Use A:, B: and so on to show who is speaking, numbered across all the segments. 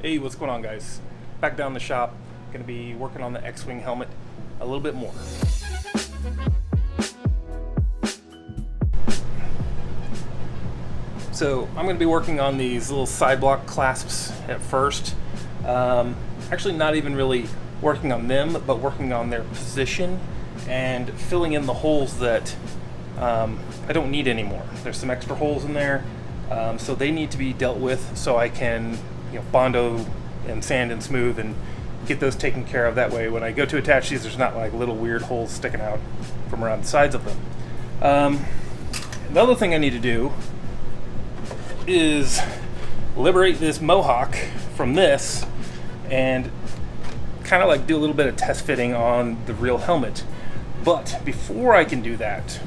A: Hey, what's going on, guys? Back down in the shop, gonna be working on the X-Wing helmet a little bit more. So I'm gonna be working on these little side block clasps at first. Actually not even really working on them, but working on their position and filling in the holes that I don't need anymore. There's some extra holes in there, so they need to be dealt with so I can Bondo and sand and smooth and get those taken care of. That way when I go to attach these, there's not like little weird holes sticking out from around the sides of them. The other thing I need to do is liberate this mohawk from this and kind of like do a little bit of test fitting on the real helmet. But before I can do that,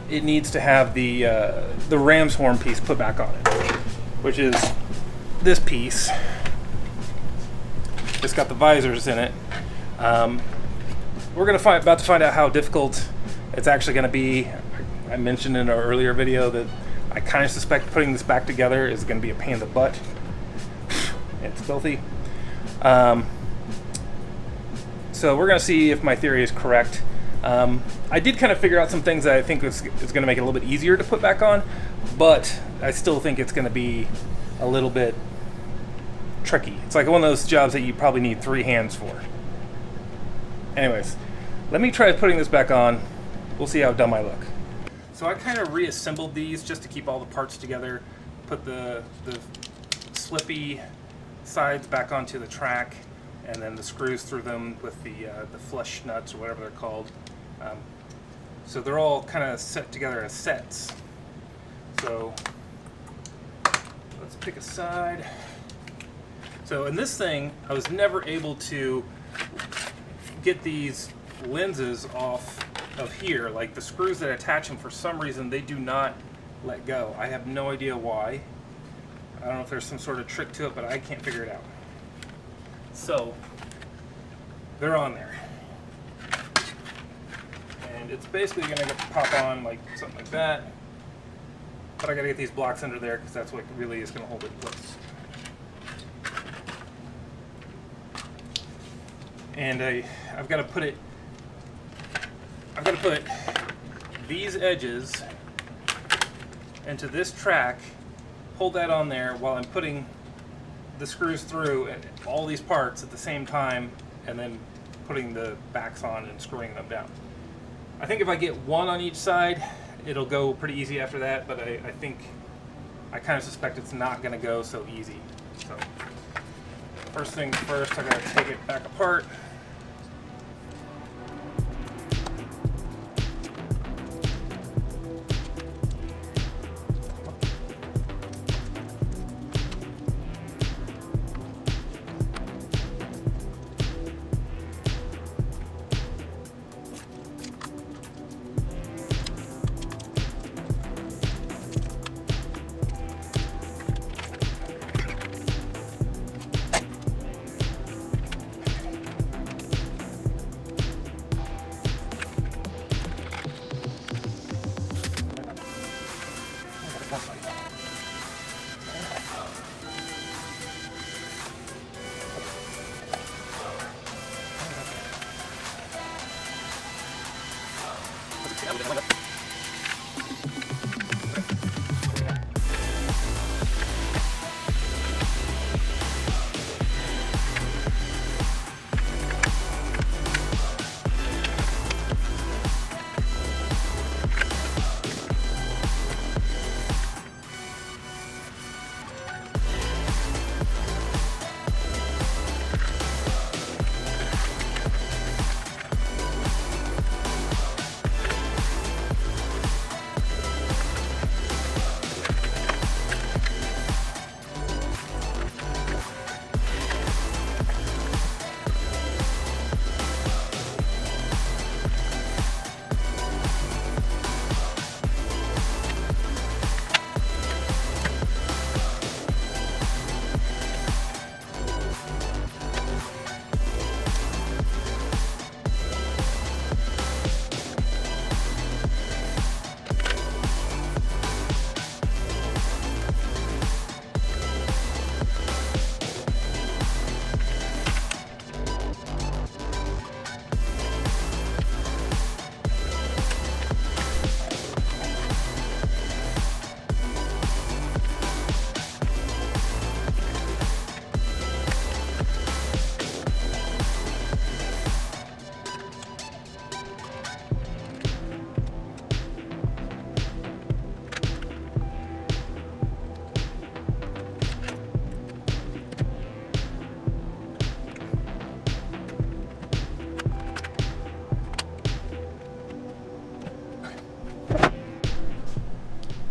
A: it needs to have the ram's horn piece put back on it, which is this piece. It's got the visors in it. We're about to find out how difficult it's actually going to be. I mentioned in an earlier video that I kind of suspect putting this back together is going to be a pain in the butt. It's filthy. So we're going to see if my theory is correct. I did kind of figure out some things that I think is going to make it a little bit easier to put back on, but I still think it's going to be a little bit tricky. It's like one of those jobs that you probably need 3 hands for. Anyways, let me try putting this back on. We'll see how dumb I look. So I kind of reassembled these just to keep all the parts together, put the slippy sides back onto the track, and then the screws through them with the flush nuts or whatever they're called. So they're all kind of set together as sets. So let's pick a side. So in this thing, I was never able to get these lenses off of here. Like the screws that attach them, for some reason, they do not let go. I have no idea why. I don't know if there's some sort of trick to it, but I can't figure it out. So they're on there. And it's basically going to pop on like something like that. But I got to get these blocks under there because that's what really is going to hold it in place. And I've got to put these edges into this track, hold that on there while I'm putting the screws through all these parts at the same time, and then putting the backs on and screwing them down. I think if I get one on each side, it'll go pretty easy after that, but I kind of suspect it's not going to go so easy. So first things first, I got to take it back apart.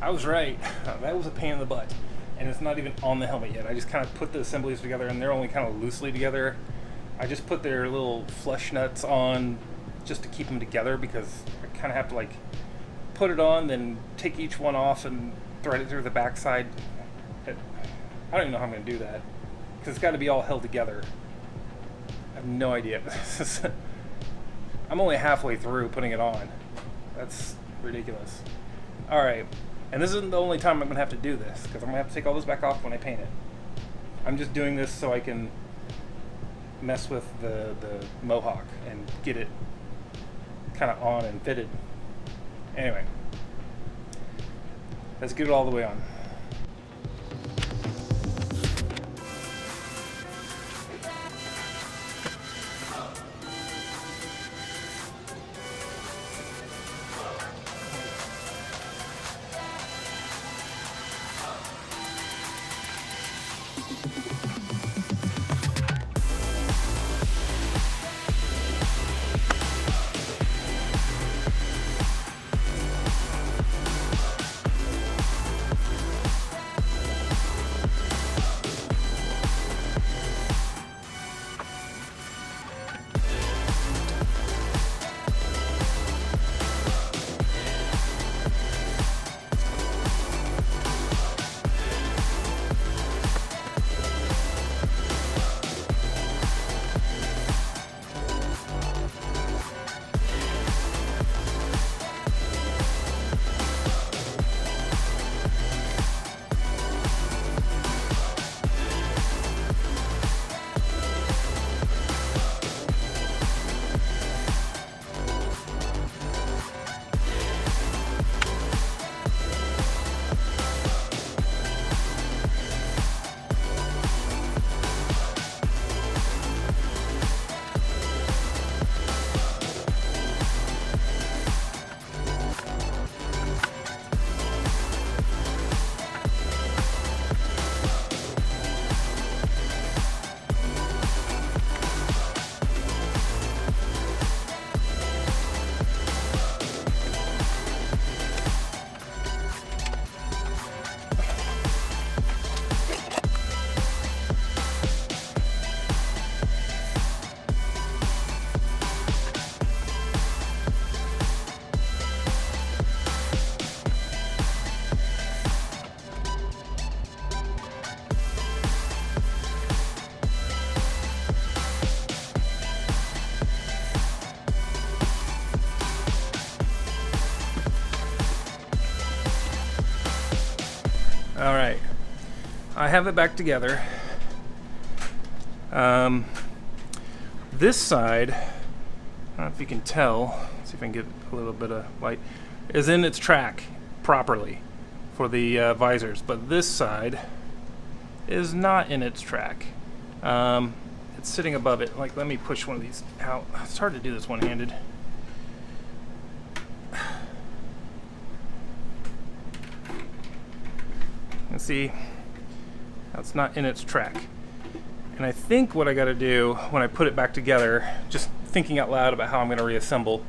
A: I was right. That was a pain in the butt. And it's not even on the helmet yet. I just kind of put the assemblies together, and they're only kind of loosely together. I just put their little flush nuts on just to keep them together, because I kind of have to like put it on, then take each one off and thread it through the backside. I don't even know how I'm going to do that, because it's got to be all held together. I have no idea. I'm only halfway through putting it on. That's ridiculous. Alright, and this isn't the only time I'm going to have to do this, because I'm going to have to take all this back off when I paint it. I'm just doing this so I can mess with the Mohawk and get it kind of on and fitted. Anyway, let's get it all the way on. Alright, I have it back together. This side, I don't know if you can tell, see if I can get a little bit of light, is in its track properly for the visors, but this side is not in its track. It's sitting above it. Like, let me push one of these out. It's hard to do this one-handed. And see, that's not in its track. And I think what I got to do when I put it back together, just thinking out loud about how I'm going to reassemble,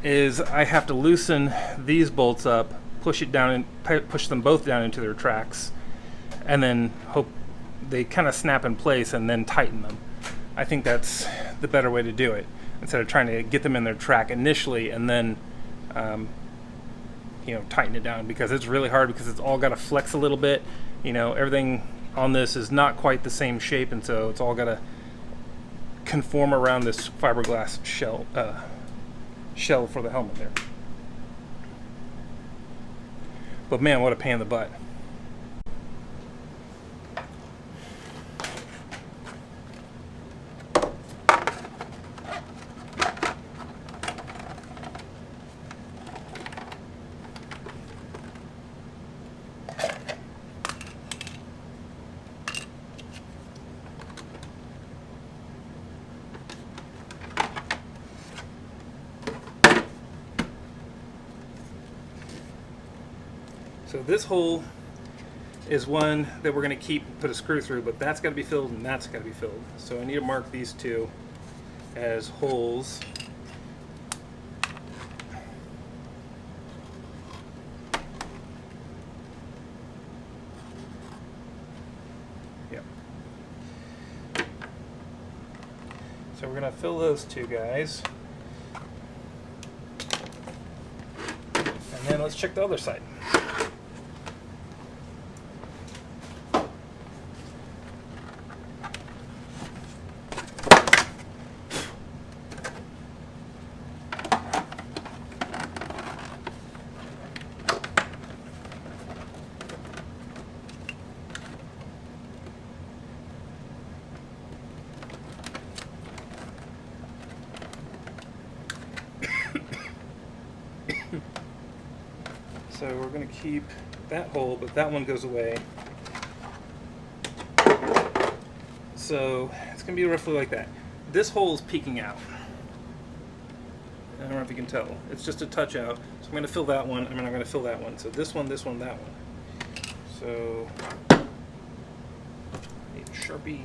A: is I have to loosen these bolts up, push it down, and push them both down into their tracks, and then hope they kind of snap in place, and then tighten them. I think that's the better way to do it, instead of trying to get them in their track initially and then tighten it down, because it's really hard, because it's all got to flex a little bit. Everything on this is not quite the same shape, and so it's all got to conform around this fiberglass shell for the helmet there. But man, what a pain in the butt. So this hole is one that we're going to put a screw through, but that's got to be filled and that's got to be filled. So I need to mark these two as holes. Yep. So we're going to fill those two guys. And then let's check the other side. So we're going to keep that hole, but that one goes away. So it's going to be roughly like that. This hole is peeking out. I don't know if you can tell. It's just a touch out. So I'm going to fill that one, and I'm going to fill that one. So this one, that one. So need a Sharpie.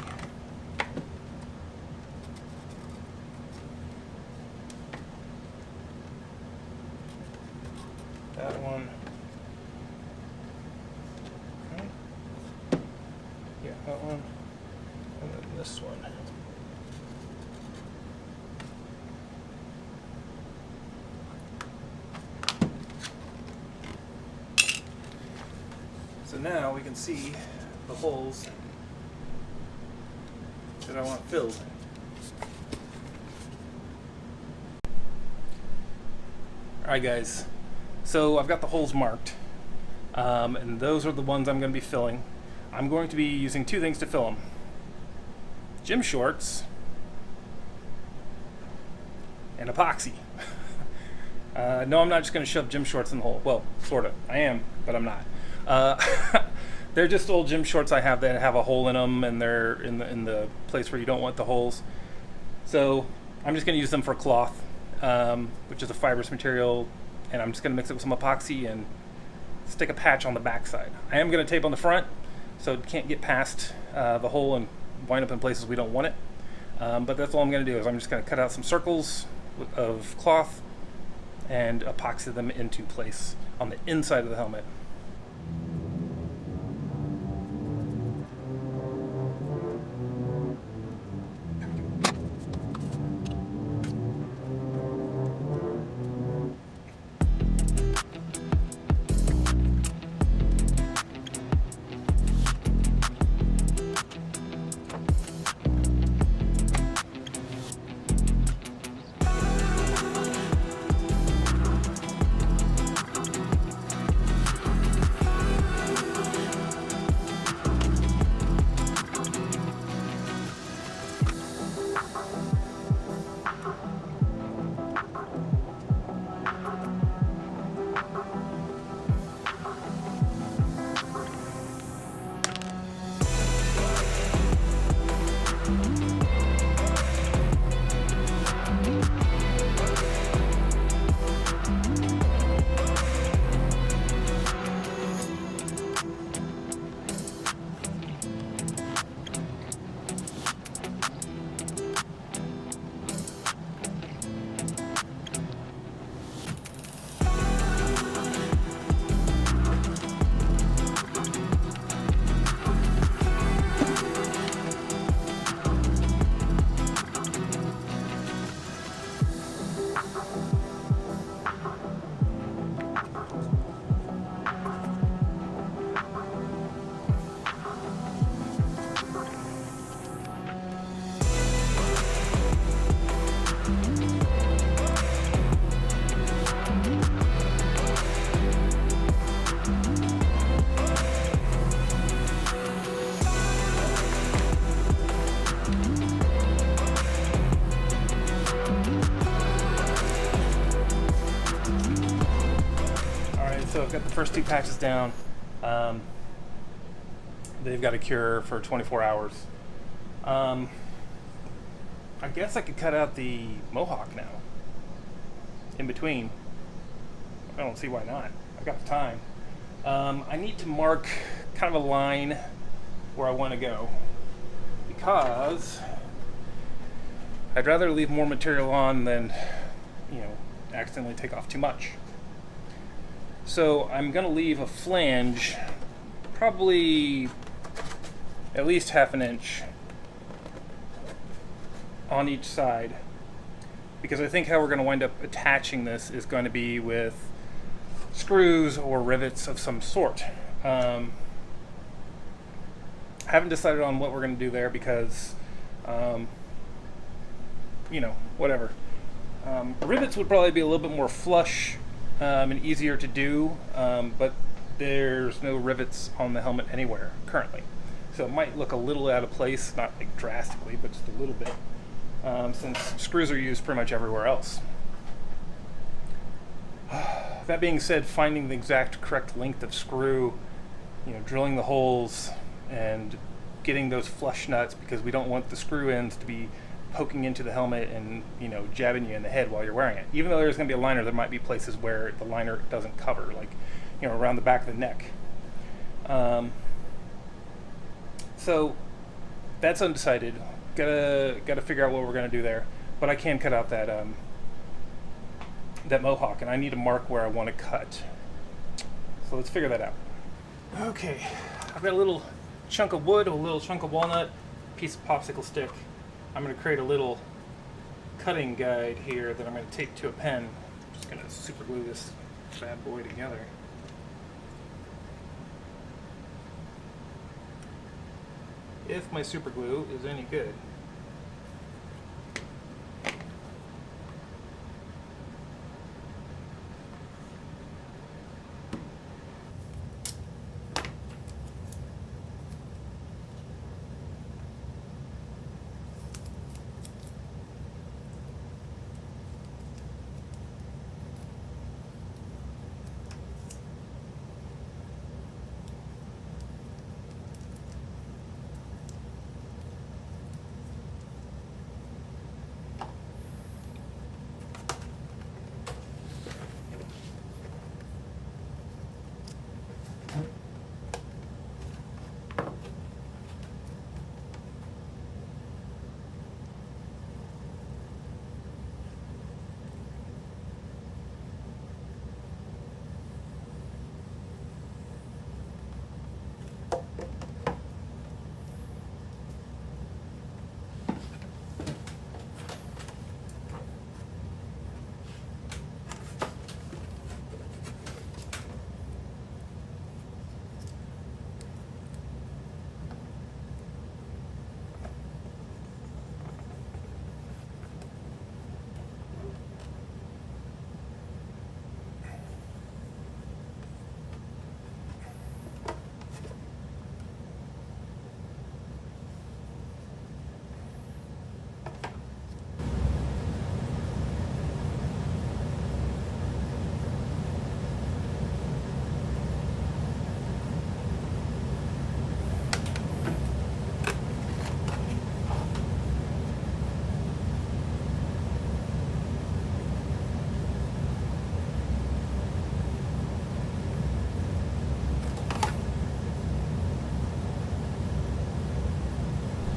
A: That one. Okay. Yeah, that one. And then this one. So now we can see the holes that I want filled. Alright guys, so I've got the holes marked, and those are the ones I'm going to be filling. I'm going to be using two things to fill them. Gym shorts and epoxy. No, I'm not just going to shove gym shorts in the hole. Well, sort of. I am, but I'm not. They're just old gym shorts I have that have a hole in them, and they're in the place where you don't want the holes. So I'm just going to use them for cloth, which is a fibrous material, and I'm just going to mix it with some epoxy and stick a patch on the back side. I am going to tape on the front, so it can't get past the hole and wind up in places we don't want it. But that's all I'm going to do is I'm just going to cut out some circles of cloth and epoxy them into place on the inside of the helmet. So I've got the first two patches down. They've got a cure for 24 hours. I guess I could cut out the mohawk now. In between. I don't see why not. I've got the time. I need to mark kind of a line where I want to go, because I'd rather leave more material on than, accidentally take off too much. So I'm going to leave a flange probably at least 1/2 inch on each side, because I think how we're going to wind up attaching this is going to be with screws or rivets of some sort. I haven't decided on what we're going to do there because, you know, whatever. Rivets would probably be a little bit more flush and easier to do, but there's no rivets on the helmet anywhere currently. So it might look a little out of place, not like drastically, but just a little bit, since screws are used pretty much everywhere else. That being said, finding the exact correct length of screw, you know, drilling the holes and getting those flush nuts, because we don't want the screw ends to be poking into the helmet and, you know, jabbing you in the head while you're wearing it. Even though there's going to be a liner, there might be places where the liner doesn't cover, like, you know, around the back of the neck. So that's undecided. Gotta figure out what we're gonna do there. But I can cut out that that mohawk, and I need to mark where I want to cut. So let's figure that out. Okay, I've got a little chunk of wood, a little chunk of walnut, piece of popsicle stick. I'm gonna create a little cutting guide here that I'm gonna tape to a pen. I'm just gonna super glue this bad boy together. If my super glue is any good.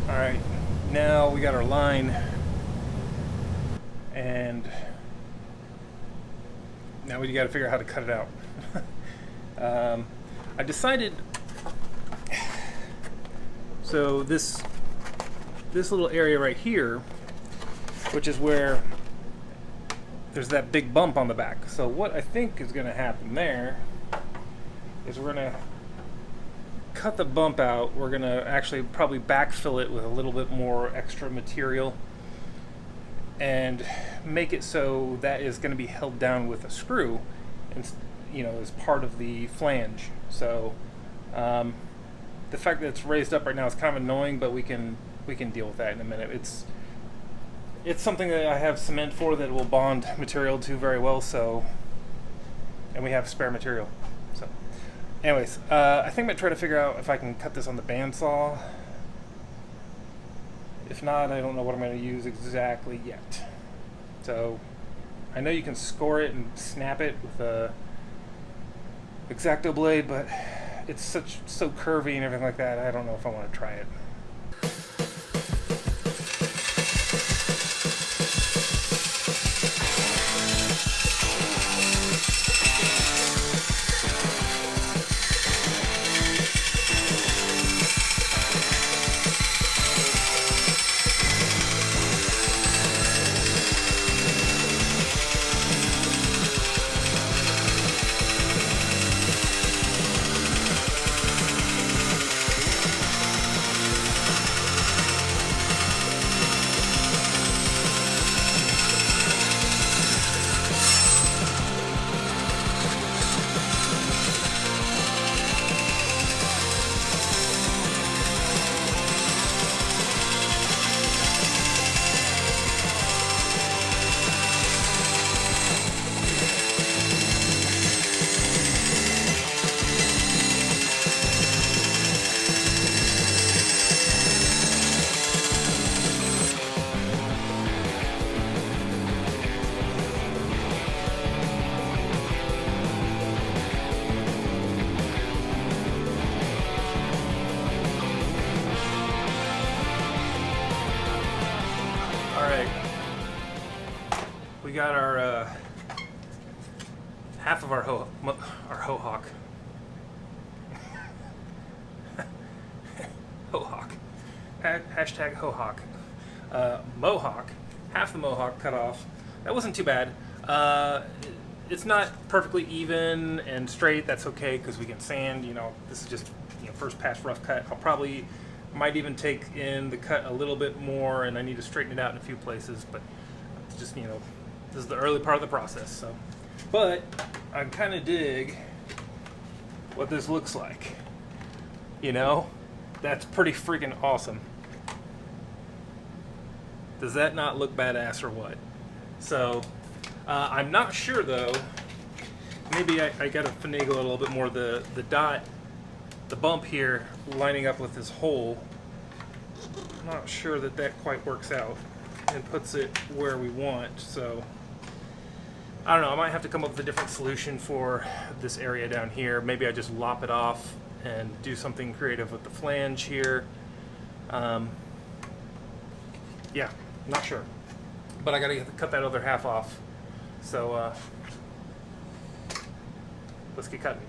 A: Alright, now we got our line, and now we got to figure out how to cut it out. I decided, so this little area right here, which is where there's that big bump on the back. So what I think is going to happen there is we're going to cut the bump out. We're going to actually probably backfill it with a little bit more extra material and make it so that is going to be held down with a screw, and, you know, as part of the flange. So the fact that it's raised up right now is kind of annoying, but we can deal with that in a minute. It's something that I have cement for that will bond material to very well, so, and we have spare material. So anyways, I think I'm going to try to figure out if I can cut this on the bandsaw. If not, I don't know what I'm going to use exactly yet. So I know you can score it and snap it with a X-Acto blade, but it's so curvy and everything like that, I don't know if I want to try it. we got our half of our hohawk. Hohawk. Hashtag hohawk. Mohawk. Half the mohawk cut off. That wasn't too bad. It's not perfectly even and straight. That's okay because we can sand. You know, this is just first pass rough cut. I'll probably might even take in the cut a little bit more, and I need to straighten it out in a few places. But it's just this is the early part of the process. So, but I kind of dig what this looks like. That's pretty freaking awesome. Does that not look badass or what? So, I'm not sure though. Maybe I got to finagle a little bit more. The dot, the bump here, lining up with this hole. I'm not sure that quite works out and puts it where we want. So, I don't know. I might have to come up with a different solution for this area down here. Maybe I just lop it off and do something creative with the flange here. Yeah, not sure. But I gotta cut that other half off. So let's get cutting.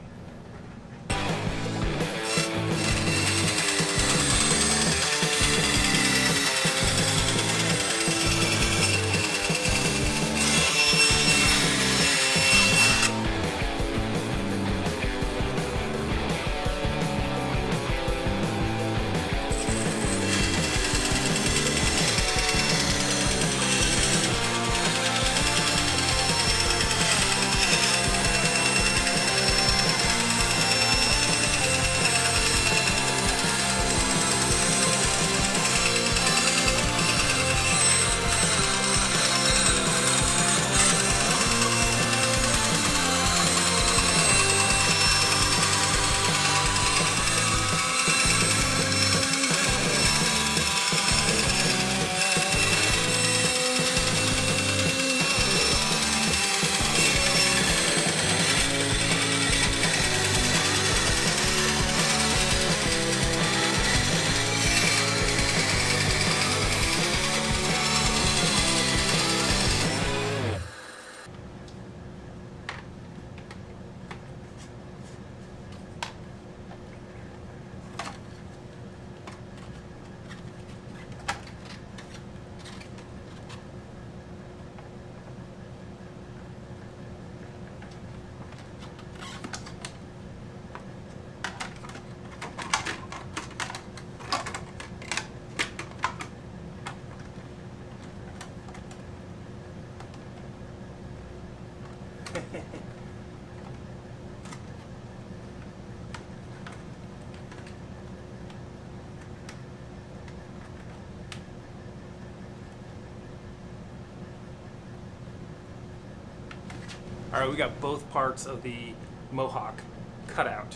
A: All right, we got both parts of the mohawk cut out.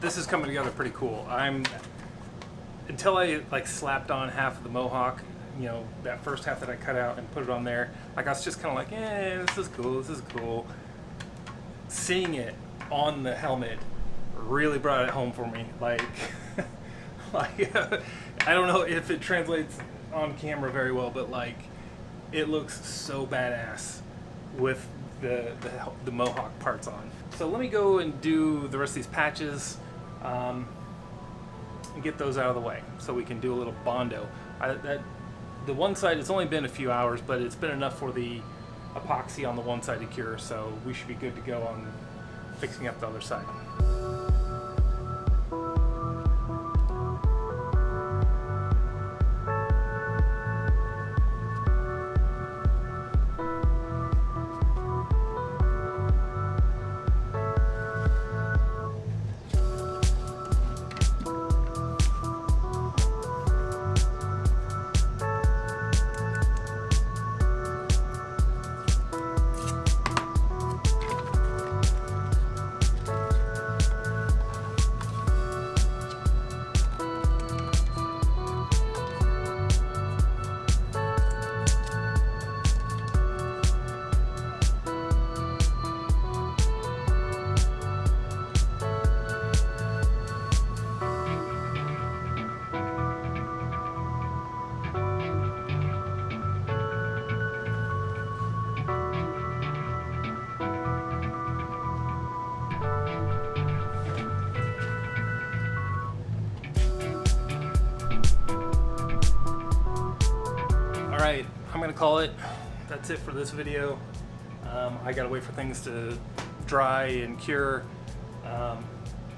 A: This is coming together pretty cool. Until I slapped on half of the mohawk, that first half that I cut out and put it on there, I was just kind of like, this is cool. Seeing it on the helmet really brought it home for me. I don't know if it translates on camera very well, but it looks so badass with the mohawk parts on. So let me go and do the rest of these patches and get those out of the way so we can do a little Bondo. The one side, it's only been a few hours, but it's been enough for the epoxy on the one side to cure, so we should be good to go on fixing up the other side. Alright, I'm gonna call it. That's it for this video. I gotta wait for things to dry and cure.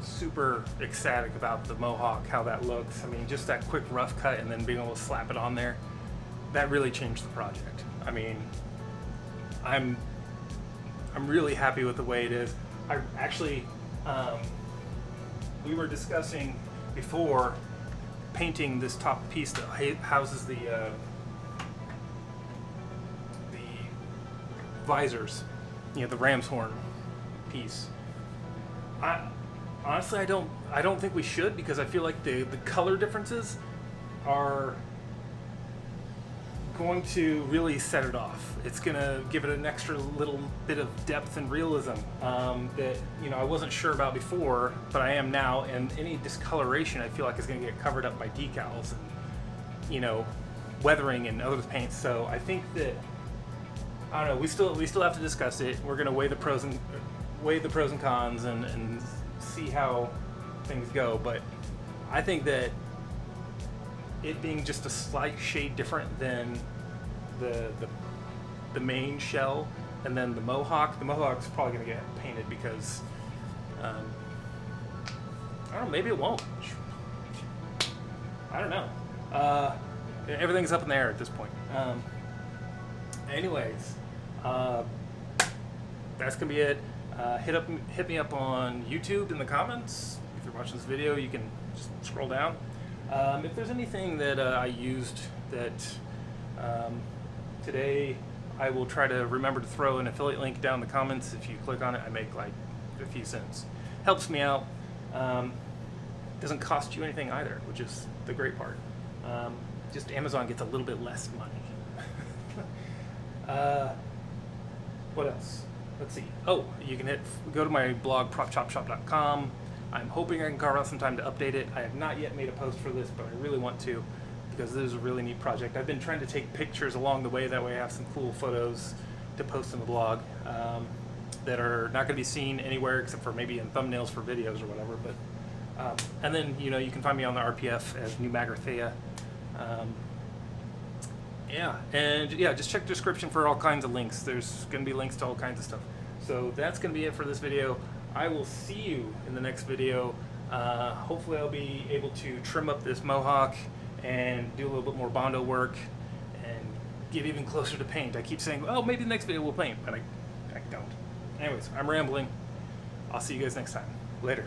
A: Super ecstatic about the Mohawk, how that looks. I mean, just that quick rough cut and then being able to slap it on there, that really changed the project. I mean, I'm really happy with the way it is. I actually, we were discussing before painting this top piece that houses the visors, you know, the ram's horn piece. Honestly, I don't think we should, because I feel like the color differences are going to really set it off. It's gonna give it an extra little bit of depth and realism that, you know, I wasn't sure about before, but I am now. And any discoloration, I feel like, is gonna get covered up by decals and, you know, weathering and other paints. So I think that, I don't know. We still have to discuss it. We're gonna weigh the pros and cons and see how things go. But I think that it being just a slight shade different than the main shell, and then the Mohawk's probably gonna get painted because I don't know. Maybe it won't. I don't know. Everything's up in the air at this point. Anyways, that's gonna be it. Hit me up on YouTube in the comments. If you're watching this video, you can just scroll down. If there's anything that I used that today, I will try to remember to throw an affiliate link down in the comments. If you click on it, I make like a few cents. Helps me out. Doesn't cost you anything either, which is the great part. Just Amazon gets a little bit less money. What else? Let's see. Oh, you can go to my blog, propchopshop.com. I'm hoping I can carve out some time to update it. I have not yet made a post for this, but I really want to, because this is a really neat project. I've been trying to take pictures along the way. That way I have some cool photos to post in the blog that are not going to be seen anywhere except for maybe in thumbnails for videos or whatever. But and then, you know, you can find me on the RPF as New Magrathea. Yeah, and yeah, just check the description for all kinds of links. There's going to be links to all kinds of stuff. So that's going to be it for this video. I will see you in the next video. Hopefully I'll be able to trim up this Mohawk and do a little bit more Bondo work and get even closer to paint. I keep saying, oh, maybe the next video we'll paint, but I don't. Anyways, I'm rambling. I'll see you guys next time. Later.